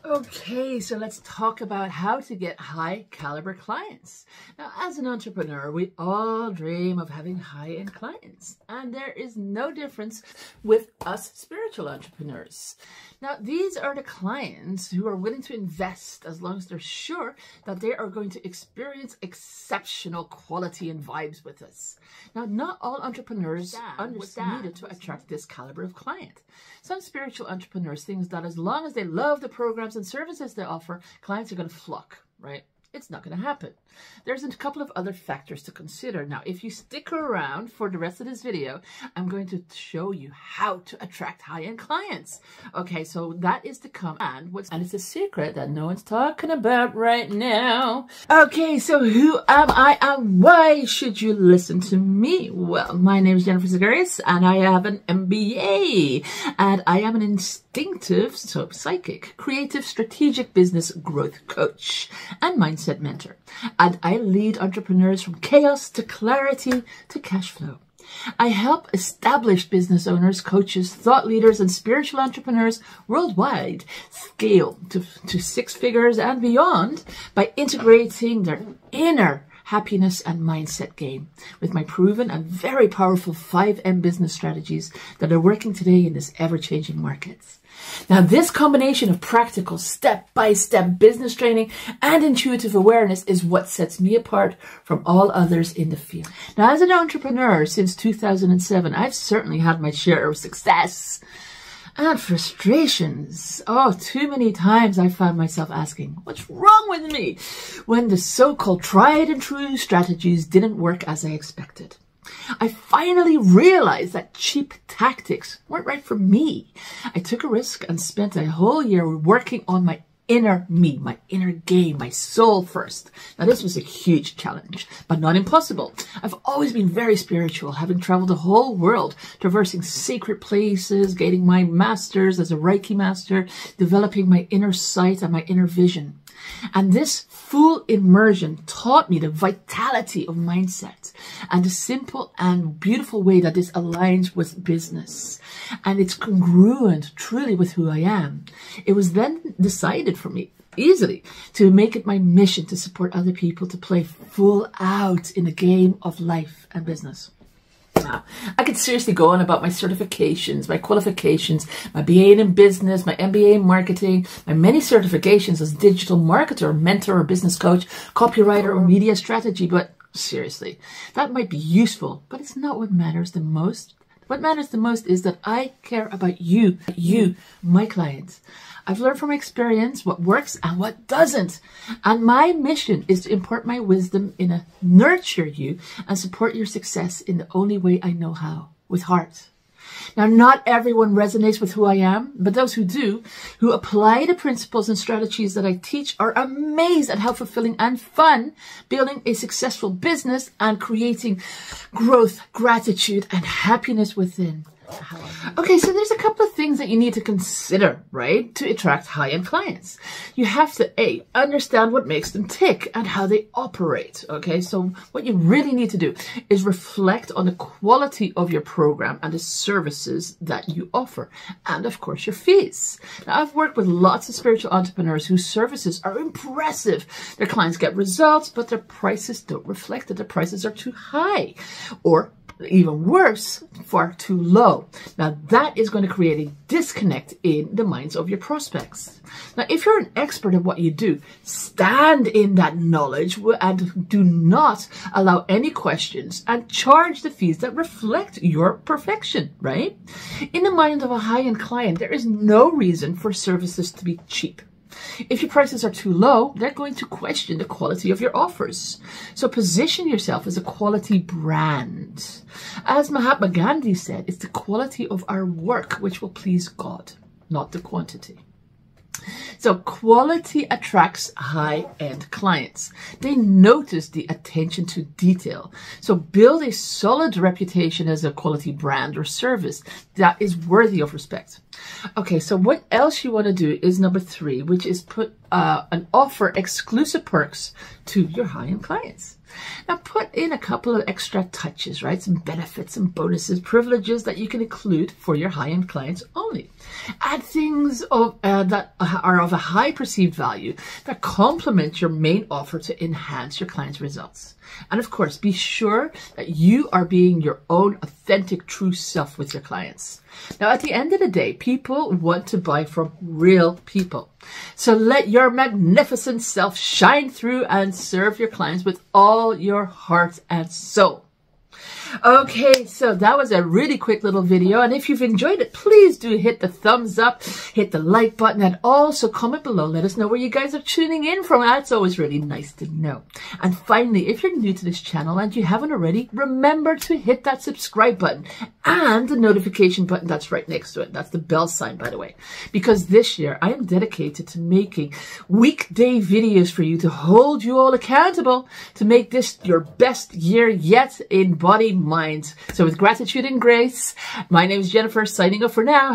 Okay, so let's talk about how to get high caliber clients. Now, as an entrepreneur, we all dream of having high-end clients, and there is no difference with us spiritual entrepreneurs. Now, these are the clients who are willing to invest as long as they're sure that they are going to experience exceptional quality and vibes with us. Now, not all entrepreneurs understand needed to attract this caliber of client. Some spiritual entrepreneurs think that as long as they love the programs and services they offer, clients are going to flock, right? It's not going to happen. There's a couple of other factors to consider. Now, if you stick around for the rest of this video, I'm going to show you how to attract high-end clients. Okay, so that is to come. And it's a secret that no one's talking about right now. Okay, so who am I and why should you listen to me? Well, my name is Segerius and I have an MBA and I am an instinctive, so psychic, creative, strategic business growth coach and mindset mentor. And I lead entrepreneurs from chaos to clarity to cash flow. I help established business owners, coaches, thought leaders, and spiritual entrepreneurs worldwide scale to six figures and beyond by integrating their inner happiness and mindset game with my proven and very powerful 5M business strategies that are working today in this ever-changing market. Now, this combination of practical step-by-step business training and intuitive awareness is what sets me apart from all others in the field. Now, as an entrepreneur since 2007, I've certainly had my share of success and frustrations. Oh, too many times I found myself asking, what's wrong with me? When the so-called tried and true strategies didn't work as I expected. I finally realized that cheap tactics weren't right for me. I took a risk and spent a whole year working on my inner me, my inner game, my soul first. Now, this was a huge challenge, but not impossible. I've always been very spiritual, having traveled the whole world, traversing sacred places, gaining my masters as a Reiki master, developing my inner sight and my inner vision. And this full immersion taught me the vitality of mindset and the simple and beautiful way that this aligns with business. And it's congruent truly with who I am. It was then decided for me easily to make it my mission to support other people to play full out in the game of life and business. Now, I could seriously go on about my certifications, my qualifications, my BA in business, my MBA in marketing, my many certifications as digital marketer, mentor, or business coach, copywriter, or media strategy. But seriously, that might be useful, but it's not what matters the most. What matters the most is that I care about you, my clients. I've learned from experience what works and what doesn't. And my mission is to impart my wisdom in a nurture you and support your success in the only way I know how, with heart. Now, not everyone resonates with who I am, but those who do, who apply the principles and strategies that I teach, are amazed at how fulfilling and fun building a successful business and creating growth, gratitude, and happiness within. Okay, so there's a couple of things that you need to consider, right, to attract high-end clients. You have to, A, understand what makes them tick and how they operate, okay? So what you really need to do is reflect on the quality of your program and the services that you offer, and of course your fees. Now, I've worked with lots of spiritual entrepreneurs whose services are impressive. Their clients get results, but their prices don't reflect it. Their prices are too high, or even worse, far too low. Now, that is going to create a disconnect in the minds of your prospects. Now, if you're an expert at what you do, stand in that knowledge and do not allow any questions and charge the fees that reflect your perfection, right? In the mind of a high-end client, there is no reason for services to be cheap. If your prices are too low, they're going to question the quality of your offers. So position yourself as a quality brand. As Mahatma Gandhi said, it's the quality of our work which will please God, not the quantity. So quality attracts high-end clients. They notice the attention to detail. So build a solid reputation as a quality brand or service that is worthy of respect. Okay, so what else you want to do is number 3, which is put offer exclusive perks to your high-end clients. Now put in a couple of extra touches, right? Some benefits and bonuses, privileges that you can include for your high-end clients only. Add things that are of a high perceived value that complement your main offer to enhance your client's results. And of course, be sure that you are being your own authentic, true self with your clients. Now, at the end of the day, people want to buy from real people. So let your magnificent self shine through and serve your clients with all your heart and soul. Okay, so that was a really quick little video, and if you've enjoyed it, please do hit the thumbs up, hit the like button, and also comment below. Let us know where you guys are tuning in from. That's always really nice to know. And finally, if you're new to this channel and you haven't already, remember to hit that subscribe button and the notification button that's right next to it. That's the bell sign, by the way, because this year I am dedicated to making weekday videos for you to hold you all accountable to make this your best year yet in body, mind. So with gratitude and grace, my name is Jennifer, signing off for now.